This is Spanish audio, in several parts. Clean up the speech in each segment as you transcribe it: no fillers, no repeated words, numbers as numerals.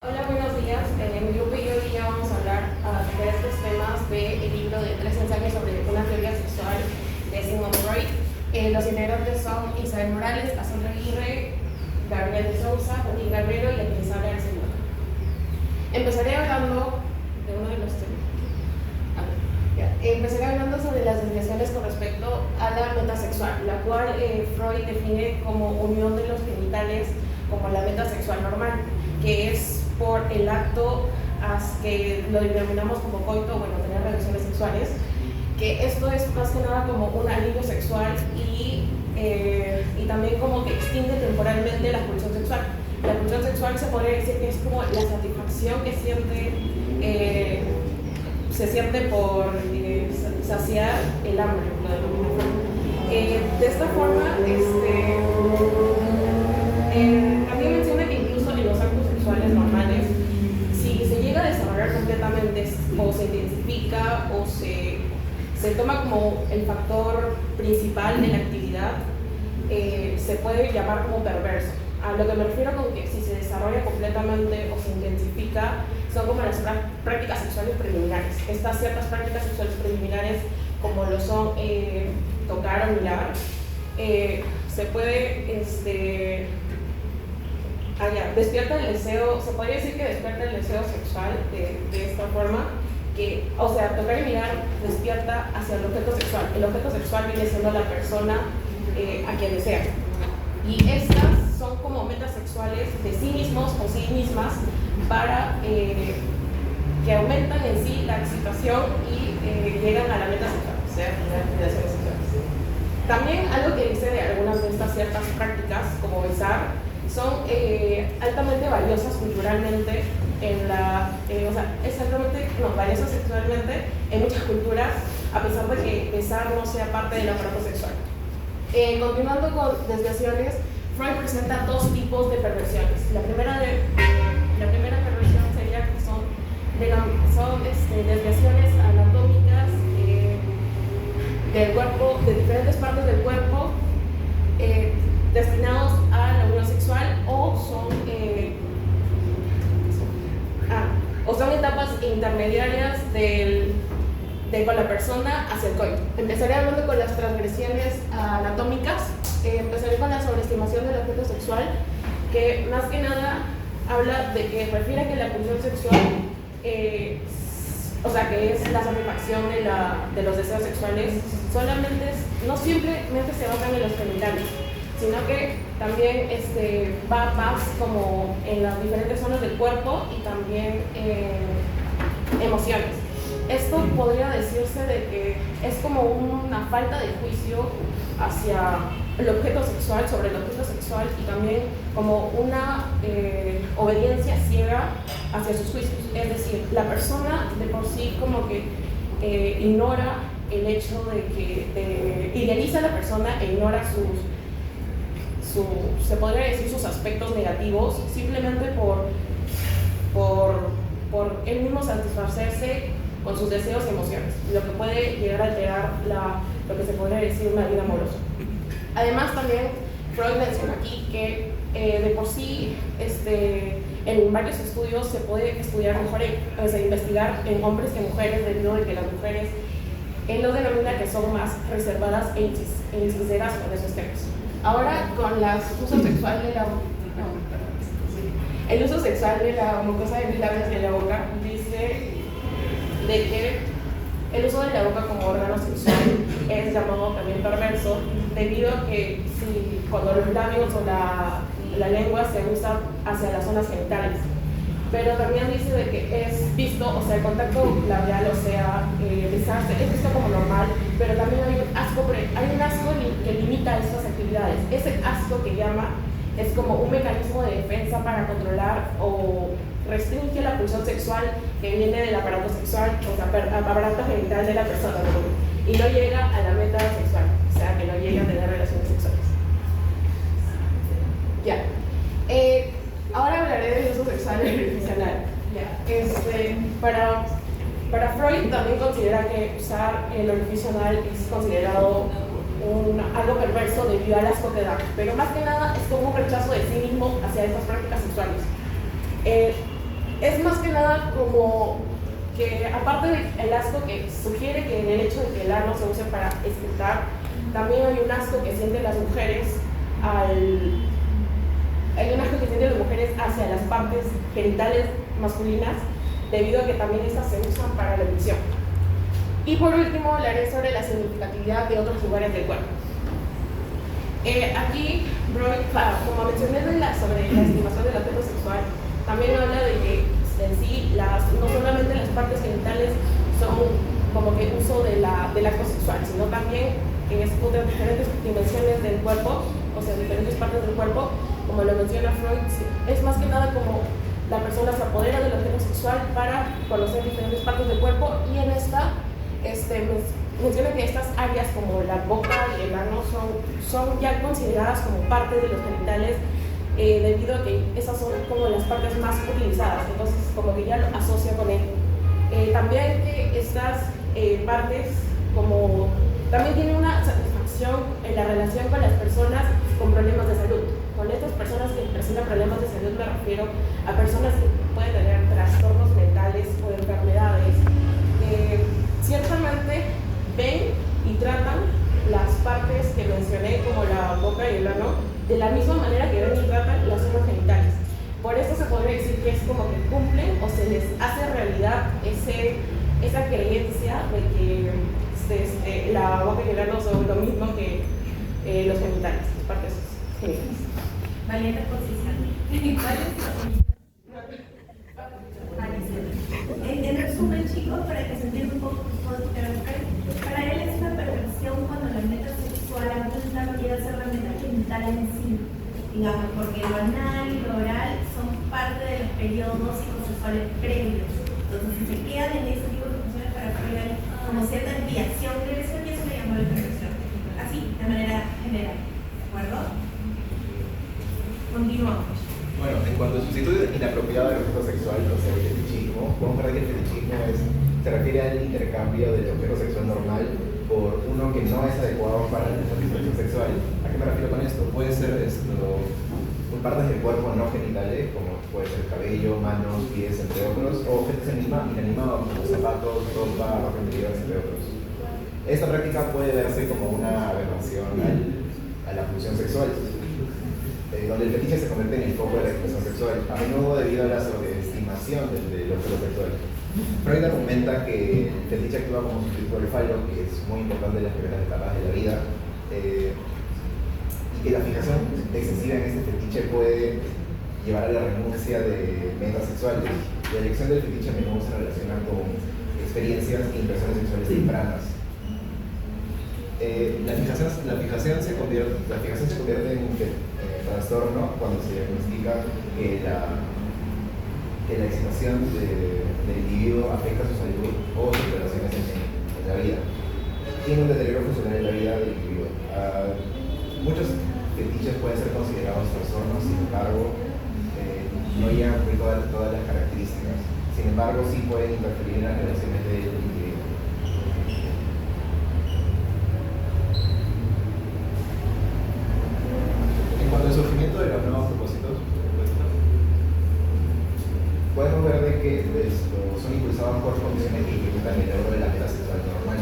Hola, buenos días. Mi grupo y yo hoy día vamos a hablar de estos temas del libro de 3 ensayos sobre una teoría sexual de Sigmund Freud. Los integrantes son Isabel Morales, Cassandra Aguirre, Gabriel de Sousa, Joaquín Guerrero y Elizabeth Arcelor. Empezaré hablando de uno de los temas. Empezaré hablando sobre las desviaciones con respecto a la metasexual, la cual Freud define como unión de los genitales como la metasexual normal, que es por el acto que lo denominamos como coito, bueno, tener relaciones sexuales, que esto es más que nada como un alivio sexual y también como que extingue temporalmente la pulsión sexual. La pulsión sexual se podría decir que es como la satisfacción que se siente por saciar el hambre, de esta forma, también menciona que incluso en los actos sexuales normales, si se llega a desarrollar completamente o se intensifica o se toma como el factor principal de la actividad, se puede llamar como perverso. A lo que me refiero con que si se desarrolla completamente o se intensifica, son como las prácticas sexuales preliminares. Estas ciertas prácticas sexuales preliminares, como lo son tocar o mirar, se puede despierta el deseo, se podría decir que despierta el deseo sexual de esta forma, tocar y mirar despierta hacia el objeto sexual. El objeto sexual viene siendo la persona a quien desea. Y estas son como metas sexuales de sí mismos o sí mismas para que aumentan en sí la excitación y llegan a la meta sexual, o sea, las relaciones sexuales. También algo que dice de algunas de estas ciertas prácticas, como besar, son altamente valiosas culturalmente valiosas sexualmente en muchas culturas, a pesar de que besar no sea parte del aparato sexual. Continuando con desviaciones, Freud presenta dos tipos de perversiones. La primera perversión sería que son desviaciones anatómicas del cuerpo, de diferentes partes del cuerpo, destinados a la unión sexual o son etapas intermediarias con la persona hacia el coito. Empezaré hablando con las transgresiones anatómicas. Empezaré con la sobreestimación del objeto sexual, que más que nada habla de que refiere que la pulsión sexual, que es la satisfacción de los deseos sexuales, no simplemente se basan en los genitales, sino que también va más como en las diferentes zonas del cuerpo y también emociones. Esto podría decirse de que es como una falta de juicio hacia el objeto sexual, sobre el objeto sexual, y también como una obediencia ciega hacia sus juicios. Es decir, la persona de por sí como que ignora el hecho de que idealiza a la persona e ignora se podría decir sus aspectos negativos, simplemente por él mismo satisfacerse con sus deseos y emociones, lo que puede llegar a alterar lo que se podría decir una vida amorosa. Además, también Freud menciona aquí que de por sí en varios estudios se puede estudiar mejor, investigar en hombres que en mujeres, debido a que las mujeres él lo denomina que son más reservadas e insinceras con esos temas. Ahora, con el uso sexual de la mucosa de mis labios y de la boca, dice de que el uso de la boca como órgano sexual es llamado también perverso, debido a que cuando los labios o la lengua se usa hacia las zonas genitales. Pero también dice de que es visto, el contacto labial, besarse, es visto como normal, pero también hay un asco que limita estas actividades. Ese asco que llama es como un mecanismo de defensa para controlar o restringe la pulsión sexual que viene del aparato sexual, aparato genital de la persona, y no llega a la meta sexual, que no llega a tener relaciones sexuales. Ya. Ahora hablaré del uso sexual original. Para Freud también considera que usar el orificio anal es considerado algo perverso debido al asco que da, pero más que nada es como un rechazo de sí mismo hacia estas prácticas sexuales. es más que nada como que, aparte del asco que sugiere que en el hecho de que el ano se use para excitar, también hay un asco que sienten las mujeres hacia las partes genitales masculinas, debido a que también estas se usan para la erección. Y por último, hablaré sobre la significatividad de otros lugares del cuerpo. Aquí, como mencioné sobre la estimación del objeto sexual, también habla de que en sí, no solamente las partes genitales son como que uso del acto sexual, sino también en otras diferentes dimensiones del cuerpo, o sea, diferentes partes del cuerpo, como lo menciona Freud. Es más que nada como la persona se apodera del objeto sexual para conocer diferentes partes del cuerpo, y en esta menciona que estas áreas como la boca y el ano son ya consideradas como parte de los genitales, debido a que esas son como las partes más utilizadas, entonces como que ya lo asocia con él. También que estas partes como también tienen una satisfacción en la relación con las personas con problemas de salud. Con estas personas que presentan problemas de salud me refiero a personas que pueden tener trastornos mentales o enfermedades. Ciertamente ven y tratan las partes que mencioné como la boca y el ano de la misma manera que ven y tratan las zonas genitales. Por eso se podría decir que es como que cumplen o se les hace realidad esa creencia de que la boca y el ano son lo mismo que los genitales, las partes genitales. Valiente posición. En resumen, chicos, para que se entienda un poco para él es una perversión cuando la meta sexual antes no quiere hacer la meta genital en sí, digamos, porque lo anal y lo oral son parte de los periodos psicosexuales previos. Entonces, si se quedan en ese tipo de funciones para fregar como cierta desviación, creo que eso le llamó la perversión. Así, de manera general. ¿De acuerdo? Continuamos. Bueno, en cuanto a sustituto inapropiado del objeto sexual, o sea, el fetichismo, podemos ver que el fetichismo se refiere al intercambio del objeto sexual normal por uno que no es adecuado para la satisfacción sexual. ¿A qué me refiero con esto? Puede ser partes del cuerpo no genitales, como puede ser cabello, manos, pies, entre otros, o objetos inanimados, como zapatos, ropa, ropa interior, entre otros. Esta práctica puede verse como una aberración a la función sexual, donde el fetiche se convierte en el foco de la expresión sexual, a menudo debido a la sobreestimación del objeto sexual. Freud argumenta que el fetiche actúa como sustituto del falo, que es muy importante en las primeras etapas de la vida, y que la fijación excesiva en este fetiche puede llevar a la renuncia de metas sexuales. La elección del fetiche a menudo se relaciona con experiencias e impresiones sexuales tempranas. La fijación se convierte en trastorno cuando se diagnostica que la excitación del individuo afecta su salud o sus relaciones en la vida. Tiene un deterioro funcional en la vida del individuo. Muchos fetiches pueden ser considerados trastornos, sin embargo, no llegan a cumplir todas las características. Sin embargo, sí pueden interferir en las relaciones del individuo. En cuanto al surgimiento de los nuevos propósitos, podemos ver de que son impulsados por condiciones que dificultan el logro de la meta sexual normal,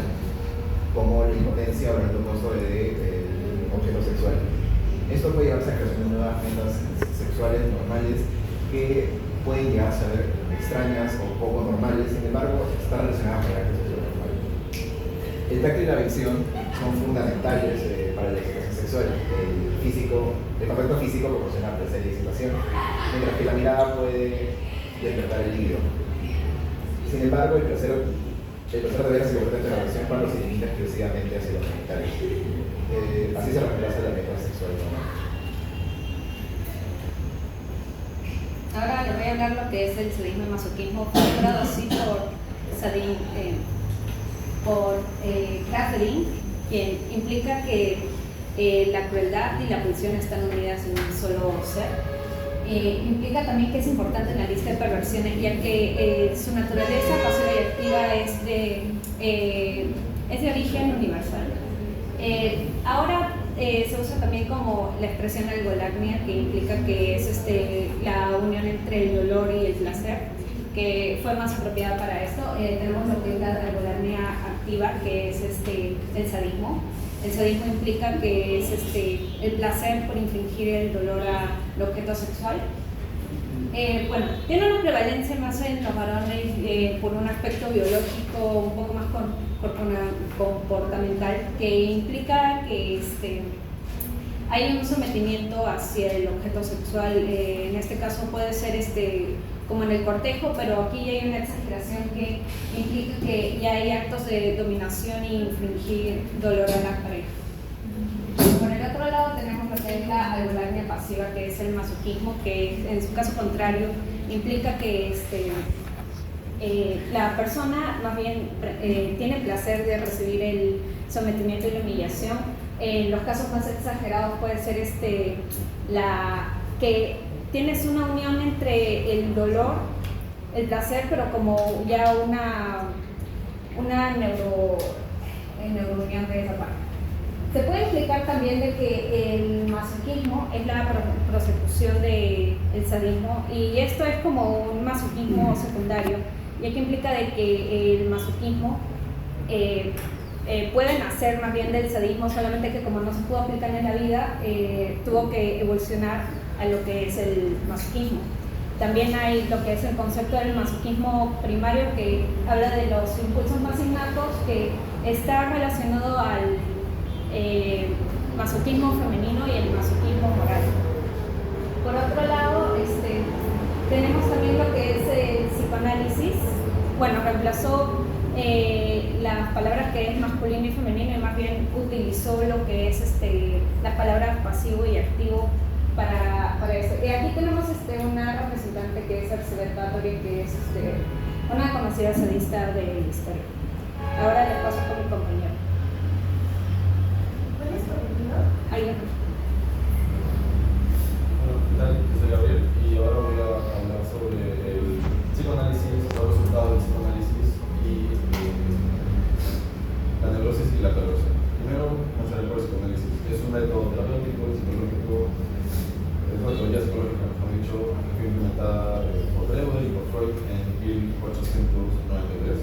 como la impotencia o el alto costo del objeto sexual. Esto puede llevarse a creación de nuevas metas sexuales normales que pueden llegar a ser extrañas o poco normales, sin embargo, están relacionadas con el acto sexual normal. El tacto y la visión son fundamentales para la excitación sexual. El contacto físico proporciona placer y excitación, mientras que la mirada puede despertar el libido. Sin embargo, el placer debería ser importante en la relación cuando se limita exclusivamente hacia los genitales. Así se reemplaza la meta sexual normal. Ahora les voy a hablar lo que es el sadismo y masoquismo, nombrado así por Catherine, quien implica que la crueldad y la pulsión están unidas en un solo ser. Implica también que es importante en la lista de perversiones, ya que su naturaleza pasiva y activa es de origen universal. Ahora se usa también como la expresión algolagnia, que implica que es la unión entre el dolor y el placer. que fue más apropiada para esto. Tenemos lo que es la algoritmia activa, que es el sadismo. El sadismo implica que es el placer por infligir el dolor al objeto sexual. Bueno, tiene una prevalencia más en los varones por un aspecto biológico un poco más comportamental, que implica que hay un sometimiento hacia el objeto sexual. En este caso puede ser como en el cortejo, pero aquí ya hay una exageración que implica que ya hay actos de dominación e infligir dolor a la pareja. Por el otro lado tenemos lo que es la algoritmia pasiva, que es el masoquismo, que en su caso contrario implica que la persona más bien tiene placer de recibir el sometimiento y la humillación. En los casos más exagerados puede ser que tienes una unión entre el dolor, el placer, pero como ya una neurounión de esa parte. Se puede explicar también de que el masoquismo es la prosecución del sadismo, y esto es como un masoquismo secundario, ya que implica de que el masoquismo puede nacer más bien del sadismo, solamente que como no se pudo aplicar en la vida, tuvo que evolucionar a lo que es el masoquismo. También hay lo que es el concepto del masoquismo primario, que habla de los impulsos más innatos, que está relacionado al masoquismo femenino y el masoquismo moral. Por otro lado, tenemos también lo que es el psicoanálisis. Bueno, reemplazó las palabras que es masculino y femenino, y más bien utilizó lo que es las palabras pasivo y activo para eso. Y aquí tenemos una representante que es Elizabeth Bathory, que es una conocida sadista de la historia. Ahora les paso con mi compañero. ¿Cuál es tu apellido? Ahí. Bueno, ¿qué tal? Yo soy Gabriel y ahora voy a hablar sobre el psicoanálisis, los resultados del psicoanálisis y la neurosis y la perversión. Primero, comenzaré por el psicoanálisis. Es un método terapéutico y psicológico, es una teoría psicológica, mejor dicho, que fue implementada por Freud y por Freud en 1893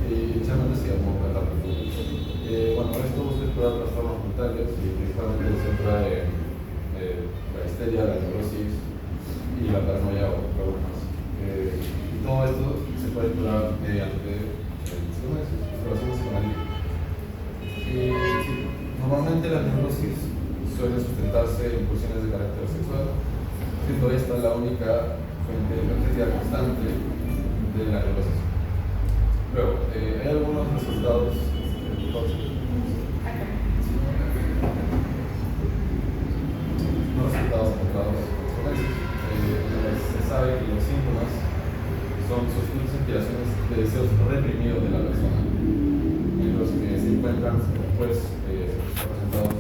y inicialmente se llamó catártico. Bueno, esto busca explorar trastornos mentales y principalmente se centra en la histeria, la neurosis y la paranoia o problemas. Y todo esto se puede explorar mediante exploraciones psicoanalíticas. Sí, normalmente la neurosis suele sustentarse en pulsiones de carácter sexual, siendo esta la única fuente de energía constante de la neurosis. Luego, hay algunos resultados encontrados con éxito. Se sabe que los síntomas son sustitutas inspiraciones de deseos reprimidos de la persona, en los que se encuentran pues representados,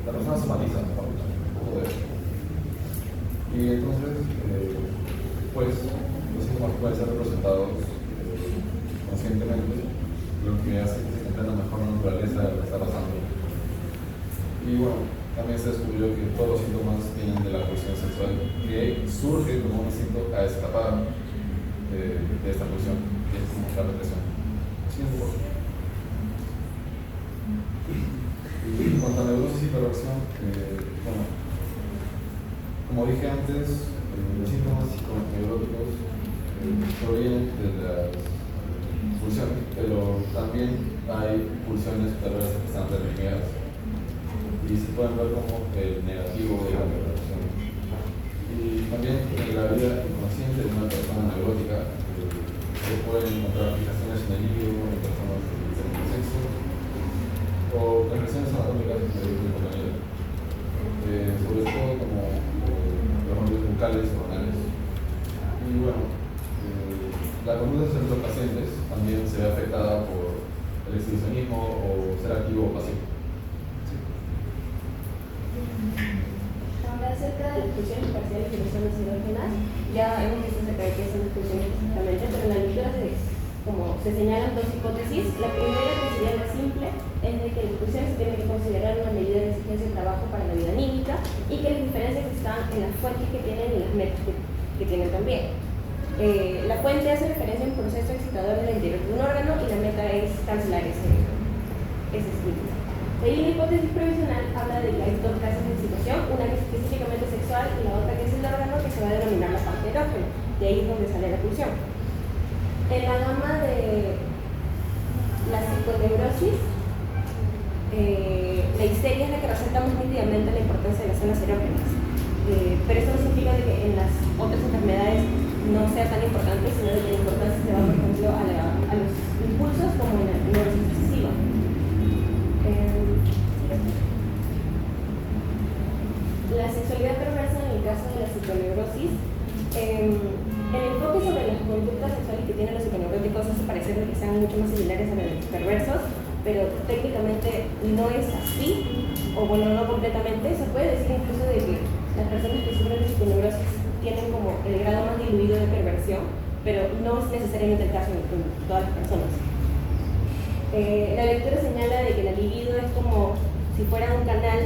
la persona somatiza un poco de eso. Y entonces pues los síntomas pueden ser representados conscientemente, lo que hace que se comprenda mejor la naturaleza de lo que está pasando. Y bueno, también se descubrió que todos los síntomas vienen de la pulsión sexual, que surge como un instinto a escapar de esta pulsión, que es como la represión. Y en cuanto a neurosis y perversión, bueno, como dije antes, los síntomas psiconeuróticos provienen de las pulsiones, pero también hay pulsiones perversas que están reprimidas y se pueden ver como el negativo de la perversión. Y también en la vida inconsciente de una persona neurótica se pueden encontrar fijaciones en el líbido en personas de diferente sexo o regresiones anatómicas de compañía, sobre todo como los rompes bucales o anales. Y bueno, la conducta de los pacientes también se ve afectada por el exhibicionismo o ser activo o pasivo. Ahora, acerca de las pulsiones parciales y las zonas erógenas, ya hemos visto acerca de qué son las pulsiones exactamente, pero en la lectura como se señalan dos hipótesis. La primera, que sería la simple, es de que las pulsiones se tienen que considerar una medida de exigencia de trabajo para la vida anímica y que las diferencias están en las fuentes que tienen y las metas que tienen también. La fuente hace referencia a un proceso excitador en el interior de un órgano y la meta es cancelar ese estímulo. De ahí la hipótesis provisional habla de que hay dos clases de excitación, una que es específicamente sexual y la otra que es el órgano, que se va a denominar la parte erógena. De ahí es donde sale la pulsión. En la gama de la psiconeurosis, la histeria es la que resalta más nítidamente la importancia de las zonas erógenas. Pero eso no significa de que en las otras enfermedades no sea tan importante, sino de que la importancia se va, por ejemplo, a los impulsos como en la neurosis excesiva. La sexualidad perversa en el caso de la psiconeurosis, el enfoque sobre las conductas sexuales que tienen los psiconeuróticos hace parecer que sean mucho más similares a los perversos, pero técnicamente no es así, o bueno, no completamente. Se puede decir incluso de que las personas que sufren de psiconeurosis tienen como el grado más diluido de perversión, pero no es necesariamente el caso en todas las personas. La lectura señala de que la libido es como si fuera un canal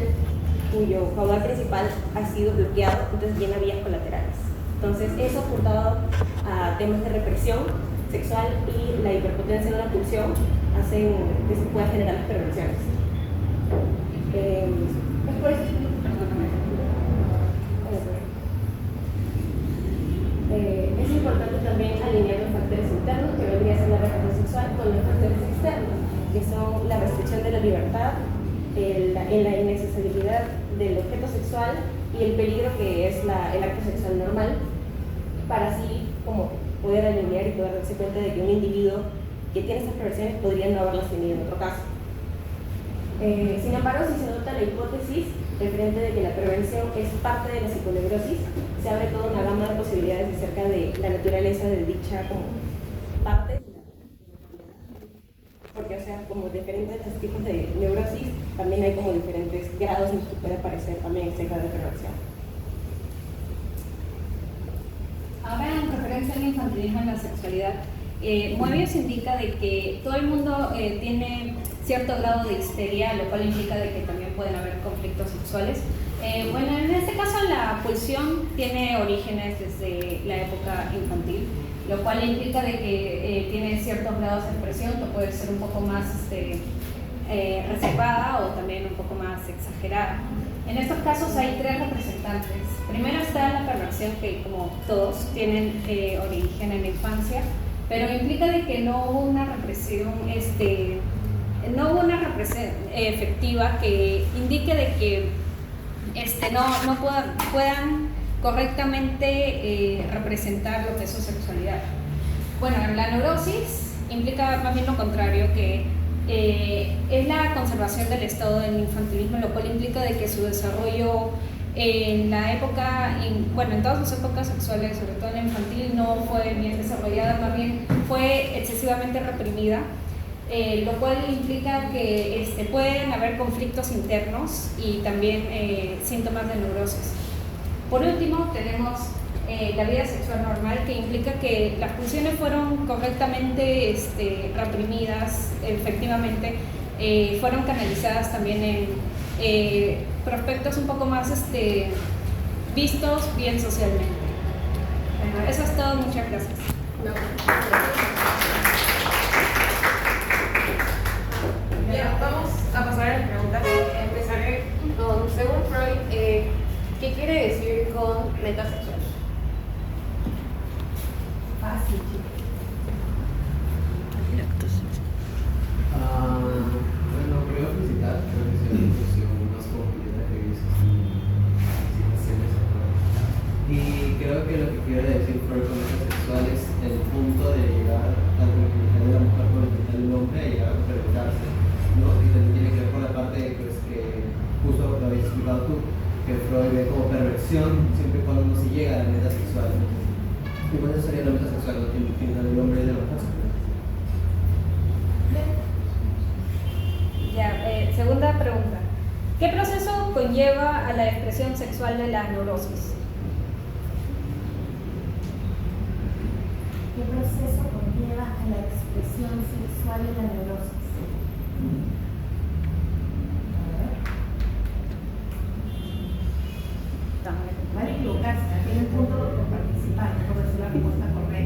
cuyo caudal principal ha sido bloqueado, entonces llena vías colaterales. Entonces eso juntado a temas de represión sexual y la hiperpotencia en la pulsión hacen que se puedan generar las perversiones. Es por eso es importante también alinear los factores internos, que vendría a ser la represión sexual, con los factores externos, que son la restricción de la libertad, la inaccesibilidad del objeto sexual y el peligro que es el acto sexual normal, para así como poder alinear y poder darse cuenta de que un individuo que tiene estas perversiones podría no haberlas tenido en otro caso. Sin embargo, si se nota la hipótesis referente de que la prevención es parte de la psiconeurosis, se abre toda una gama de posibilidades acerca de la naturaleza de dicha como parte, porque o sea, como diferentes tipos de neurosis, también hay como diferentes grados en los que puede aparecer también este grado de perversión. Ahora, en referencia al infantilismo en la sexualidad, Moebius indica de que todo el mundo tiene cierto grado de histeria, lo cual implica de que también pueden haber conflictos sexuales. Bueno, en este caso la pulsión tiene orígenes desde la época infantil, lo cual implica de que tiene ciertos grados de expresión que puede ser un poco más reservada o también un poco más exagerada. En estos casos hay tres representantes. Primero está la perversión, que como todos tienen origen en la infancia, pero implica de que no hubo una represión, no hubo una represión efectiva que indique de que no puedan correctamente representar lo que es su sexualidad. Bueno, la neurosis implica más bien lo contrario, que es la conservación del estado del infantilismo, lo cual implica de que su desarrollo en la época, bueno, en todas sus épocas sexuales, sobre todo en la infantil, no fue bien desarrollada, más bien fue excesivamente reprimida, lo cual implica que pueden haber conflictos internos y también síntomas de neurosis. Por último, tenemos la vida sexual normal, que implica que las pulsiones fueron correctamente reprimidas, efectivamente, fueron canalizadas también en prospectos un poco más vistos bien socialmente. Bueno, eso es todo, muchas gracias. Ya, vamos a pasar a las preguntas. Empezaré con, según Freud, ¿qué quiere decir con metasexual? Fácil, chicos. Bueno, primero felicitar, creo que es una discusión más completa que he visto sin naciones. Y creo que lo que quiere decir Freud con metasexual es el punto de llegar tanto en el genital de la mujer como en el genital del hombre a llegar a pervertirse, ¿no? Y también tiene que ver con la parte pues, que justo lo habías explicado tú, que Freud ve como perversión siempre y cuando no se llega a la meta sexual. Y pues eso sería la meta sexual, ¿no? El genital del hombre y de la mujer. Ya, segunda pregunta. ¿Qué proceso conlleva a la expresión sexual de la neurosis? ¿Qué proceso conlleva a la expresión sexual de la neurosis? Van a equivocarse, tienen punto por participar, por decir la respuesta correcta.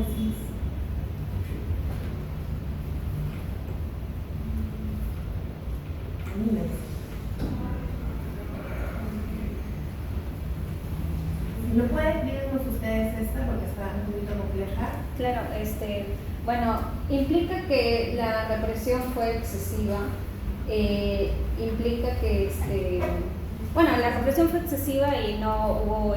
hipótesis. Anímense. Si no pueden, escríbenos ustedes esta porque está un poquito compleja. Claro, bueno, implica que la represión fue excesiva, implica que, bueno, la represión fue excesiva y no hubo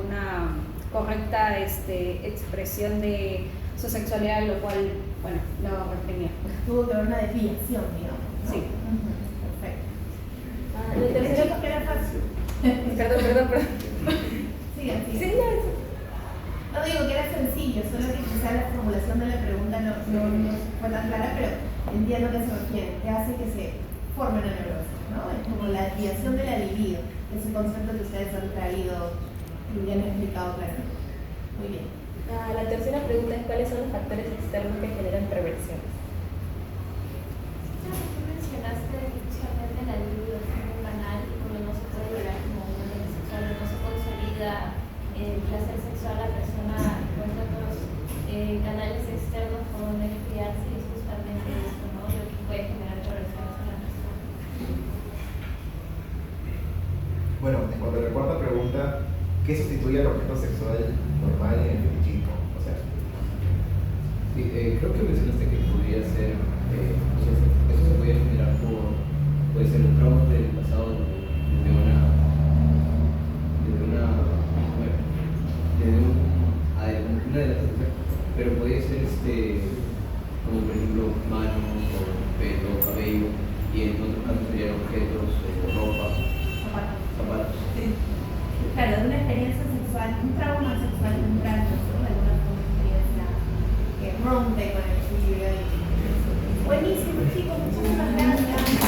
una correcta expresión de su sexualidad, lo cual, bueno, lo reprimía. Tuvo que haber una desviación, digamos, ¿no? Sí. Perfecto. La ¿Les tercera dijo que era fácil? Perdón. Sigan. Sí, no, No digo que era sencillo, solo que quizá la formulación de la pregunta no fue tan clara, pero entiendo a qué se refiere. Que hace que se forme una neurosis, ¿no? Es como la desviación de la libido, ese concepto que ustedes han traído y ya han explicado claramente. Muy bien. La tercera pregunta es cuáles son los factores externos que generan perversiones. Tú mencionaste inicialmente la libido como un canal y como no se puede llegar como una relación sexual, no se consolida el placer sexual, la persona encuentra otros canales externos por donde enfriarse y es justamente esto, ¿no? Lo que puede generar perversiones en la persona. Bueno, en cuanto a la cuarta pregunta, ¿qué sustituye al objeto sexual normal en el fetichismo? O sea, Sí, creo que mencionaste que podría ser, eso se podría generar puede ser un trauma del pasado desde una adelantación, pero podría ser como por ejemplo manos o pelo, cabello, y en otros casos serían objetos, ropa, zapatos. Sí. Claro, de una experiencia sexual, un trauma sexual temprano, ¿no? De alguna forma, una experiencia que rompe